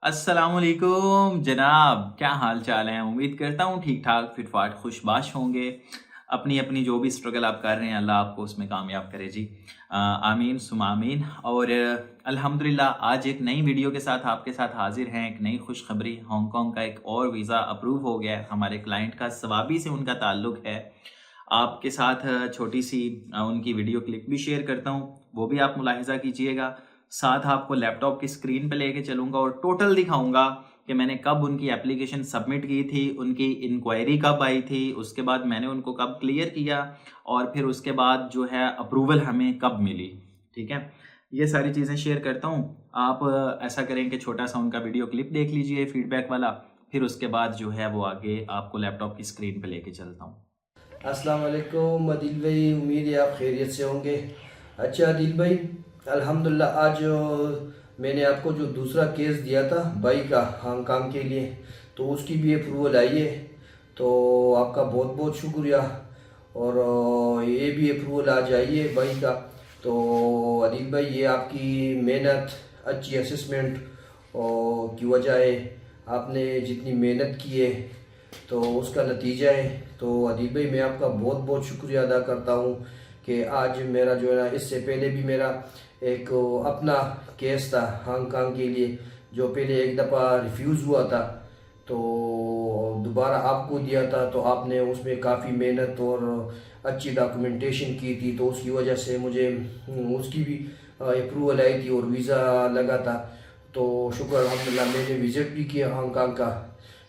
अस्सलामुअलैकुम जनाब, क्या हाल चाल है। उम्मीद करता हूँ ठीक ठाक फिटफाट खुशबाश होंगे। अपनी अपनी जो भी स्ट्रगल आप कर रहे हैं अल्लाह आपको उसमें कामयाब करे जी। आमीन सुम आमीन। और अल्हम्दुलिल्लाह आज एक नई वीडियो के साथ आपके साथ हाजिर हैं। एक नई खुशखबरी, हांगकांग का एक और वीज़ा अप्रूव हो गया है। हमारे क्लाइंट का सवाबी से उनका ताल्लुक़ है। आपके साथ छोटी सी उनकी वीडियो क्लिप भी शेयर करता हूँ, वो भी आप मुलाहिज़ा कीजिएगा। साथ आपको लैपटॉप की स्क्रीन पे लेके चलूँगा और टोटल दिखाऊँगा कि मैंने कब उनकी एप्लीकेशन सबमिट की थी, उनकी इंक्वायरी कब आई थी, उसके बाद मैंने उनको कब क्लियर किया और फिर उसके बाद जो है अप्रूवल हमें कब मिली। ठीक है, ये सारी चीज़ें शेयर करता हूँ। आप ऐसा करें कि छोटा सा उनका वीडियो क्लिप देख लीजिए फीडबैक वाला, फिर उसके बाद जो है वो आगे आपको लैपटॉप की स्क्रीन पे लेके चलता हूँ। अस्सलाम वालेकुम अदील भाई, उम्मीद है आप खैरियत से होंगे। अच्छा अदील भाई, अल्हम्दुलिल्लाह आज मैंने आपको जो दूसरा केस दिया था भाई का हांगकांग के लिए, तो उसकी भी अप्रूवल आई है। तो आपका बहुत बहुत शुक्रिया। और ये भी अप्रूवल आज आई है भाई का। तो अदील भाई, ये आपकी मेहनत, अच्छी असेसमेंट की वजह है। आपने जितनी मेहनत की है तो उसका नतीजा है। तो अदील भाई, मैं आपका बहुत बहुत शुक्रिया अदा करता हूँ कि आज मेरा जो है ना, इससे पहले भी मेरा एक अपना केस था हांगकांग के लिए, जो पहले एक दफ़ा रिफ्यूज़ हुआ था, तो दोबारा आपको दिया था। तो आपने उसमें काफ़ी मेहनत और अच्छी डॉक्यूमेंटेशन की थी, तो उसकी वजह से मुझे उसकी भी अप्रूवल आई थी और वीज़ा लगा था। तो शुक्र अल्हम्दुलिल्लाह, मैंने विज़िट भी किया हांगकांग का।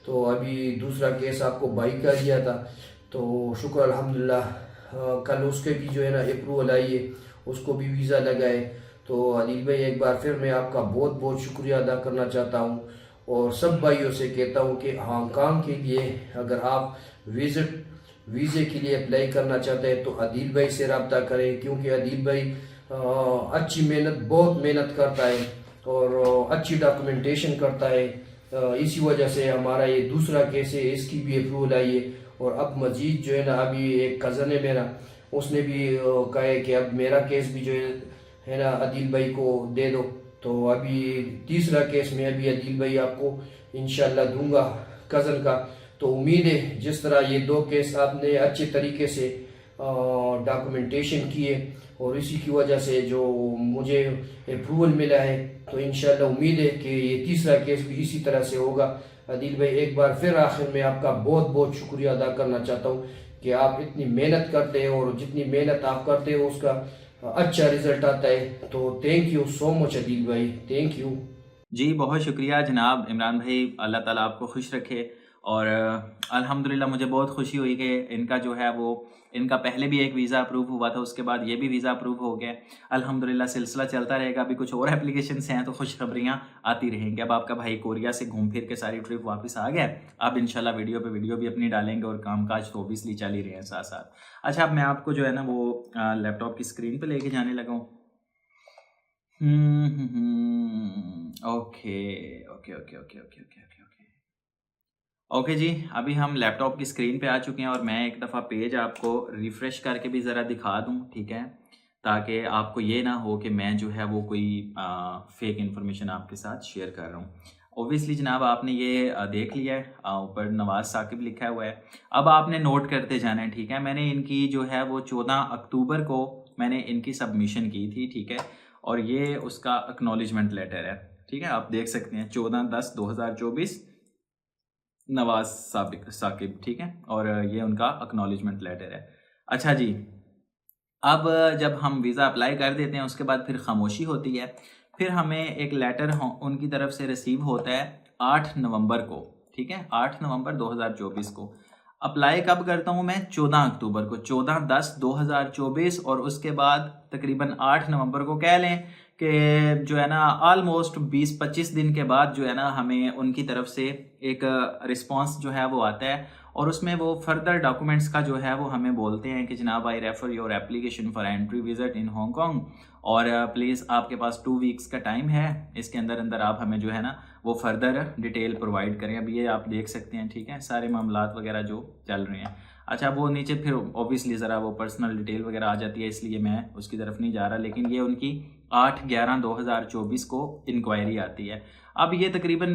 तो अभी दूसरा केस आपको भाई का दिया था, तो शुक्र अल्हम्दुलिल्लाह कल उसके भी जो है ना अप्रूवल आई है, उसको भी वीज़ा लगा है। तो अनिल भाई, एक बार फिर मैं आपका बहुत बहुत शुक्रिया अदा करना चाहता हूँ और सब भाइयों से कहता हूँ कि हांगकांग के लिए अगर आप वीज़े के लिए अप्लाई करना चाहते हैं तो अदील भाई से रब्ता करें, क्योंकि अदील भाई अच्छी मेहनत, बहुत मेहनत करता है और अच्छी डॉक्यूमेंटेशन करता है। इसी वजह से हमारा ये दूसरा केस है, इसकी भी अप्रूवल आई है। और अब मजीद जो है ना, अभी एक कज़न है मेरा, उसने भी कहा है कि अब मेरा केस भी जो है ना अदील भाई को दे दो। तो अभी तीसरा केस मैं अभी अदील भाई आपको इंशाल्लाह दूंगा कज़न का। तो उम्मीद है जिस तरह ये दो केस आपने अच्छे तरीके से डॉक्यूमेंटेशन किए और इसी की वजह से जो मुझे अप्रूवल मिला है, तो इंशाल्लाह उम्मीद है कि ये तीसरा केस भी इसी तरह से होगा। अदील भाई, एक बार फिर आखिर में आपका बहुत बहुत शुक्रिया अदा करना चाहता हूँ कि आप इतनी मेहनत करते हैं और जितनी मेहनत आप करते हो उसका अच्छा रिजल्ट आता है। तो thank you so much Adeel भाई, थैंक यू। जी, बहुत शुक्रिया जनाब इमरान भाई, अल्लाह ताला आपको खुश रखे। और अल्हम्दुलिल्लाह मुझे बहुत खुशी हुई कि इनका जो है वो, इनका पहले भी एक वीज़ा अप्रूव हुआ था, उसके बाद ये भी वीज़ा अप्रूव हो गया। अल्हम्दुलिल्लाह सिलसिला चलता रहेगा। अभी कुछ और एप्लीकेशंस हैं तो खुशखबरियाँ आती रहेंगी। अब आपका भाई कोरिया से घूम फिर के सारी ट्रिप वापस आ गया। अब इंशाल्लाह वीडियो पे वीडियो भी अपनी डालेंगे और कामकाज तो ऑब्वियसली चल ही रहे हैं साथ साथ। अच्छा, अब मैं आपको जो है ना वो लैपटॉप की स्क्रीन पे लेके जाने लगा हूँ। Okay okay okay okay okay okay okay okay okay जी, अभी हम लैपटॉप की स्क्रीन पे आ चुके हैं और मैं एक दफ़ा पेज आपको रिफ़्रेश करके भी ज़रा दिखा दूं, ठीक है, ताकि आपको ये ना हो कि मैं जो है वो कोई फेक इन्फॉर्मेशन आपके साथ शेयर कर रहा हूँ। ऑब्वियसली जनाब आपने ये देख लिया है, ऊपर नवाज़ साकिब लिखा हुआ है। अब आपने नोट करते जाना है, ठीक है। मैंने इनकी जो है वो 14 अक्टूबर को मैंने इनकी सबमिशन की थी, ठीक है, और ये उसका एक्नॉलेजमेंट लेटर है, ठीक है। आप देख सकते हैं 14/10/2024 नवाज साकिब, ठीक है, और ये उनका एक्नॉलेजमेंट लेटर है। अच्छा जी, अब जब हम वीज़ा अप्लाई कर देते हैं उसके बाद फिर खामोशी होती है। फिर हमें एक लेटर उनकी तरफ से रिसीव होता है 8 नवंबर को, ठीक है, 8 नवंबर 2024 को। अप्लाई कब करता हूँ मैं? 14 अक्टूबर को, 14/10/2024, और उसके बाद तकरीबन 8 नवंबर को कह लें कि जो है ना ऑलमोस्ट 20-25 दिन के बाद जो है ना हमें उनकी तरफ से एक रिस्पांस जो है वो आता है। और उसमें वो फर्दर डॉक्यूमेंट्स का जो है वो हमें बोलते हैं कि जनाब I refer your application for entry visit in Hong Kong, और प्लीज़ आपके पास 2 वीक्स का टाइम है, इसके अंदर अंदर आप हमें जो है ना वो फर्दर डिटेल प्रोवाइड करें। अब ये आप देख सकते हैं, ठीक है, सारे मामलात वगैरह जो चल रहे हैं। अच्छा, वो नीचे फिर ऑब्वियसली ज़रा वो पर्सनल डिटेल वगैरह आ जाती है, इसलिए मैं उसकी तरफ नहीं जा रहा, लेकिन ये उनकी 8/11/2024 को इंक्वायरी आती है। अब ये तकरीबन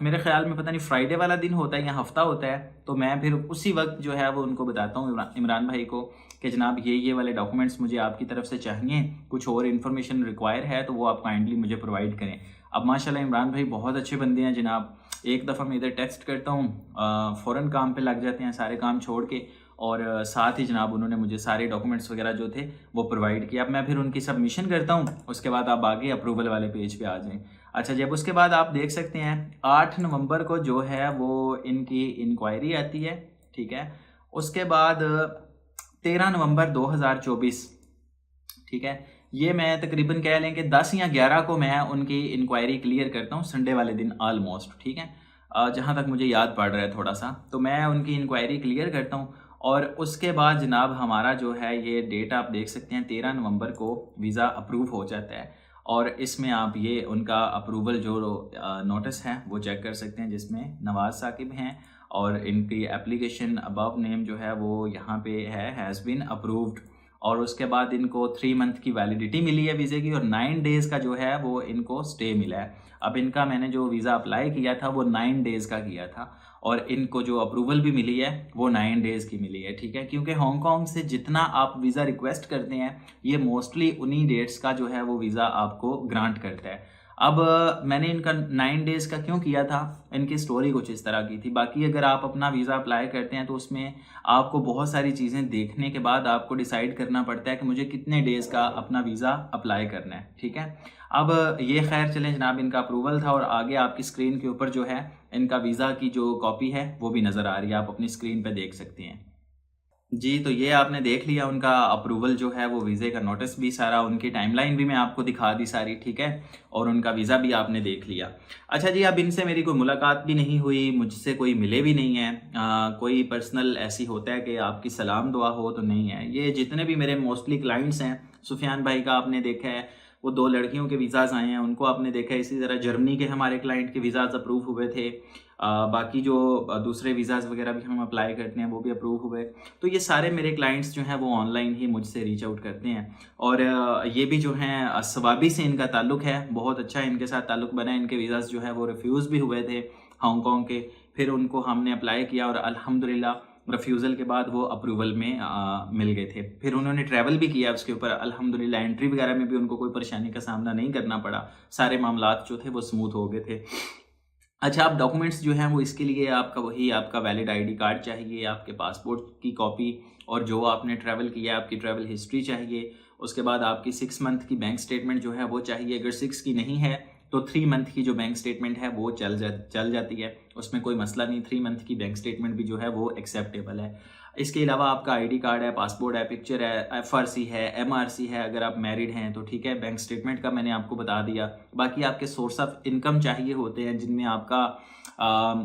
मेरे ख्याल में पता नहीं फ्राइडे वाला दिन होता है या हफ्ता होता है, तो मैं फिर उसी वक्त जो है वो उनको बताता हूँ इमरान भाई को कि जनाब ये वाले डॉक्यूमेंट्स मुझे आपकी तरफ से चाहिए, कुछ और इन्फॉर्मेशन रिक्वायर है तो वो आप काइंडली मुझे प्रोवाइड करें। अब माशाल्लाह इमरान भाई बहुत अच्छे बंदे हैं जनाब। एक दफ़ा मैं इधर टेक्स्ट करता हूँ, फ़ौरन काम पे लग जाते हैं, सारे काम छोड़ के, और साथ ही जनाब उन्होंने मुझे सारे डॉक्यूमेंट्स वगैरह जो थे वो प्रोवाइड किया। अब मैं फिर उनकी सबमिशन करता हूँ, उसके बाद आप आगे अप्रूवल वाले पेज पे आ जाएं। अच्छा, जब उसके बाद आप देख सकते हैं 8 नवंबर को जो है वो इनकी इंक्वायरी आती है, ठीक है। उसके बाद 13 नवंबर 2024, ठीक है, ये मैं तकरीबन कह लें कि 10 या 11 को मैं उनकी इंक्वायरी क्लियर करता हूँ, संडे वाले दिन ऑलमोस्ट, ठीक है। जहाँ तक मुझे याद पड़ रहा है थोड़ा सा, तो मैं उनकी इंक्वायरी क्लियर करता हूँ। और उसके बाद जनाब हमारा जो है ये डेट आप देख सकते हैं 13 नवंबर को वीज़ा अप्रूव हो जाता है। और इसमें आप ये उनका अप्रूवल जो नोटिस है वो चेक कर सकते हैं, जिसमें नवाज साकिब हैं और इनकी एप्लीकेशन अबव नेम जो है वो यहाँ पे है, हैज़ बीन अप्रूव्ड। और उसके बाद इनको 3 मंथ की वैलिडिटी मिली है वीज़े की, और 9 डेज़ का जो है वो इनको स्टे मिला है। अब इनका मैंने जो वीज़ा अप्लाई किया था वो 9 डेज़ का किया था, और इनको जो अप्रूवल भी मिली है वो 9 डेज़ की मिली है, ठीक है। क्योंकि हांगकांग से जितना आप वीज़ा रिक्वेस्ट करते हैं ये मोस्टली उन्हीं डेट्स का जो है वो वीज़ा आपको ग्रांट करता है। अब मैंने इनका 9 डेज़ का क्यों किया था, इनकी स्टोरी कुछ इस तरह की थी। बाकी अगर आप अपना वीज़ा अप्लाई करते हैं तो उसमें आपको बहुत सारी चीज़ें देखने के बाद आपको डिसाइड करना पड़ता है कि मुझे कितने डेज़ का अपना वीज़ा अप्लाई करना है, ठीक है। अब ये खैर चलें जनाब, इनका अप्रूवल था, और आगे आपकी स्क्रीन के ऊपर जो है इनका वीज़ा की जो कॉपी है वो भी नज़र आ रही है, आप अपनी स्क्रीन पर देख सकते हैं जी। तो ये आपने देख लिया उनका अप्रूवल जो है वो वीज़े का नोटिस भी सारा, उनकी टाइमलाइन भी मैं आपको दिखा दी सारी, ठीक है, और उनका वीज़ा भी आपने देख लिया। अच्छा जी, अब इनसे मेरी कोई मुलाकात भी नहीं हुई, मुझसे कोई मिले भी नहीं है, कोई पर्सनल ऐसी होता है कि आपकी सलाम दुआ हो तो नहीं है। ये जितने भी मेरे मोस्टली क्लाइंट्स हैं, सुफियान भाई का आपने देखा है, वो 2 लड़कियों के वीज़ाज़ आए हैं, उनको आपने देखा है। इसी तरह जर्मनी के हमारे क्लाइंट के वीज़ाज़ अप्रूव हुए थे। बाकी जो दूसरे वीज़ाज़ वगैरह भी हम अप्लाई करते हैं वो भी अप्रूव हुए। तो ये सारे मेरे क्लाइंट्स जो हैं वो ऑनलाइन ही मुझसे रीच आउट करते हैं, और ये भी जो हैं सवाबी से इनका ताल्लुक़ है, बहुत अच्छा इनके साथ ताल्लुक़ बना है। इनके वीज़ाज़ जो है वो रिफ्यूज़ भी हुए थे हांगकांग के, फिर उनको हमने अप्लाई किया और अल्हम्दुलिल्लाह रिफ्यूज़ल के बाद वो अप्रूवल में मिल गए थे। फिर उन्होंने ट्रैवल भी किया उसके ऊपर, अल्हम्दुलिल्लाह एंट्री वगैरह में भी उनको कोई परेशानी का सामना नहीं करना पड़ा, सारे मामलात जो थे वो स्मूथ हो गए थे। अच्छा, आप डॉक्यूमेंट्स जो हैं वो इसके लिए आपका वही आपका वैलिड आईडी कार्ड चाहिए, आपके पासपोर्ट की कॉपी, और जो आपने ट्रैवल किया आपकी ट्रैवल हिस्ट्री चाहिए। उसके बाद आपकी 6 मंथ की बैंक स्टेटमेंट जो है वो चाहिए। अगर 6 की नहीं है तो 3 मंथ की जो बैंक स्टेटमेंट है वो चल जाती है, उसमें कोई मसला नहीं। 3 मंथ की बैंक स्टेटमेंट भी जो है वो एक्सेप्टेबल है। इसके अलावा आपका आईडी कार्ड है, पासपोर्ट है, पिक्चर है, एफआरसी है, एमआरसी है, अगर आप मैरिड हैं तो ठीक है। बैंक स्टेटमेंट का मैंने आपको बता दिया। बाकी आपके सोर्स ऑफ इनकम चाहिए होते हैं, जिनमें आपका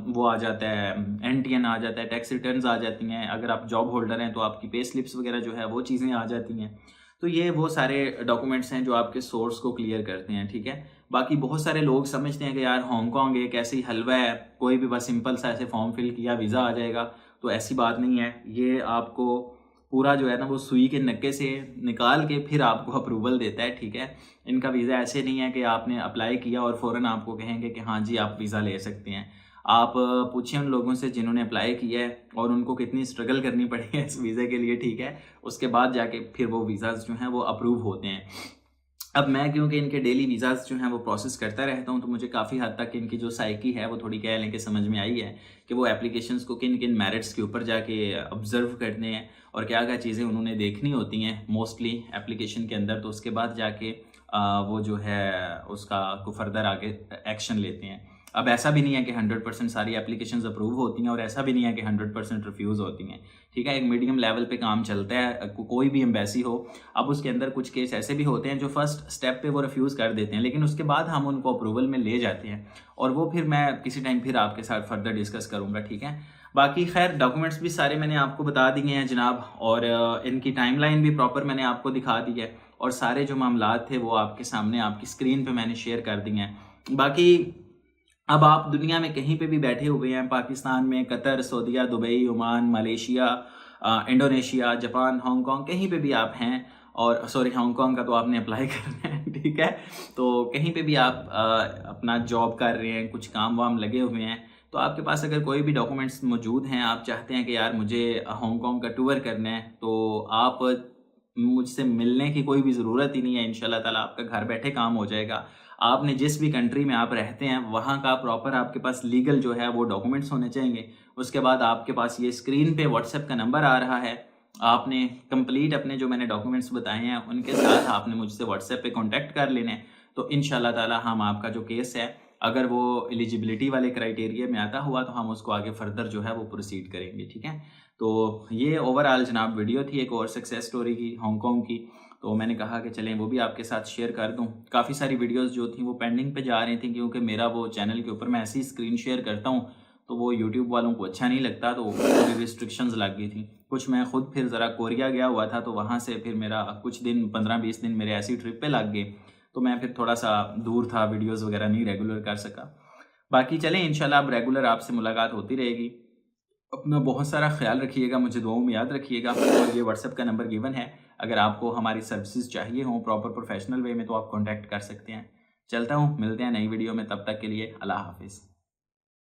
वो आ जाता है, एनटीएन आ जाता है, टैक्स रिटर्न्स आ जाती हैं। अगर आप जॉब होल्डर हैं तो आपकी पे स्लिप्स वगैरह जो है वो चीज़ें आ जाती हैं। तो ये वो सारे डॉक्यूमेंट्स हैं जो आपके सोर्स को क्लियर करते हैं, ठीक है। बाकी बहुत सारे लोग समझते हैं कि यार हांगकांग एक ऐसी हलवा है, कोई भी बस सिंपल सा ऐसे फॉर्म फिल किया वीज़ा आ जाएगा, तो ऐसी बात नहीं है। ये आपको पूरा जो है ना वो सुई के नक्के से निकाल के फिर आपको अप्रूवल देता है, ठीक है। इनका वीज़ा ऐसे नहीं है कि आपने अप्लाई किया और फ़ौरन आपको कहेंगे कि हाँ जी आप वीज़ा ले सकते हैं। आप पूछिए उन लोगों से जिन्होंने अप्लाई किया है और उनको कितनी स्ट्रगल करनी पड़ी है इस वीज़े के लिए, ठीक है। उसके बाद जाके फिर वो वीज़ाज़ जो हैं वो अप्रूव होते हैं। अब मैं क्योंकि इनके डेली वीज़ाज़ जो हैं वो प्रोसेस करता रहता हूँ, तो मुझे काफ़ी हद तक इनकी जो साइकी है वो थोड़ी कह लें कि समझ में आई है कि वो एप्लीकेशंस को किन किन मेरिट्स के ऊपर जाके ऑब्जर्व करने हैं और क्या क्या चीज़ें उन्होंने देखनी होती हैं मोस्टली एप्लीकेशन के अंदर। तो उसके बाद जाके वो जो है उसका को फर्दर आगे एक्शन लेते हैं। अब ऐसा भी नहीं है कि 100% सारी एप्लीकेशंस अप्रूव होती हैं और ऐसा भी नहीं है कि 100% रिफ्यूज़ होती हैं, ठीक है। एक मीडियम लेवल पे काम चलता है, कोई भी एम्बेसी हो। अब उसके अंदर कुछ केस ऐसे भी होते हैं जो फर्स्ट स्टेप पे वो रिफ्यूज़ कर देते हैं, लेकिन उसके बाद हम उनको अप्रूवल में ले जाते हैं, और वो फिर मैं किसी टाइम फिर आपके साथ फर्दर डिस्कस करूँगा, ठीक है। बाकी खैर डॉक्यूमेंट्स भी सारे मैंने आपको बता दिए हैं जनाब, और इनकी टाइमलाइन भी प्रॉपर मैंने आपको दिखा दी है, और सारे जो मामलात थे वो आपके सामने आपकी स्क्रीन पे मैंने शेयर कर दिए हैं। बाकी अब आप दुनिया में कहीं पे भी बैठे हुए हैं, पाकिस्तान में, कतर, सऊदीया, Dubai, Oman, Malaysia, Indonesia, Japan, Hong Kong, कहीं पे भी आप हैं और सॉरी हांगकांग का तो आपने अप्लाई करना है, ठीक है। तो कहीं पे भी आप अपना जॉब कर रहे हैं, कुछ काम वाम लगे हुए हैं, तो आपके पास अगर कोई भी डॉक्यूमेंट्स मौजूद हैं, आप चाहते हैं कि यार मुझे हांगकांग का टूर करना है, तो आप मुझसे मिलने की कोई भी ज़रूरत ही नहीं है। इंशाल्लाह ताला आपका घर बैठे काम हो जाएगा। आपने जिस भी कंट्री में आप रहते हैं वहाँ का प्रॉपर आपके पास लीगल जो है वो डॉक्यूमेंट्स होने चाहिए। उसके बाद आपके पास ये स्क्रीन पे व्हाट्सएप का नंबर आ रहा है, आपने कंप्लीट अपने जो मैंने डॉक्यूमेंट्स बताए हैं उनके साथ आपने मुझसे व्हाट्सएप पे कांटेक्ट कर लेना है। तो इंशाल्लाह ताला हम आपका जो केस है, अगर वो एलिजिबिलिटी वाले क्राइटेरिया में आता हुआ तो हम उसको आगे फर्दर जो है वो प्रोसीड करेंगे, ठीक है। तो ये ओवरऑल जनाब वीडियो थी एक और सक्सेस स्टोरी की हांगकांग की। तो मैंने कहा कि चलें वो भी आपके साथ शेयर कर दूं। काफ़ी सारी वीडियोस जो थी वो पेंडिंग पे जा रही थी, क्योंकि मेरा वो चैनल के ऊपर मैं ऐसी स्क्रीन शेयर करता हूं तो वो यूट्यूब वालों को अच्छा नहीं लगता, तो थोड़ी रिस्ट्रिक्शंस लग गई थी कुछ। मैं खुद फिर ज़रा कोरिया गया हुआ था, तो वहाँ से फिर मेरा कुछ दिन 15-20 दिन मेरे ऐसी ट्रिप पे लग गए, तो मैं फिर थोड़ा सा दूर था, वीडियोज़ वगैरह नहीं रेगुलर कर सका। बाकी चलें इंशाल्लाह अब रेगुलर आपसे मुलाकात होती रहेगी। अपना बहुत सारा ख्याल रखिएगा, मुझे दुआओं में याद रखिएगा। और ये व्हाट्सएप का नंबर गिवन है, अगर आपको हमारी सर्विसेज चाहिए हों प्रॉपर प्रोफेशनल वे में तो आप कॉन्टैक्ट कर सकते हैं। चलता हूँ, मिलते हैं नई वीडियो में, तब तक के लिए अल्लाह हाफिज़।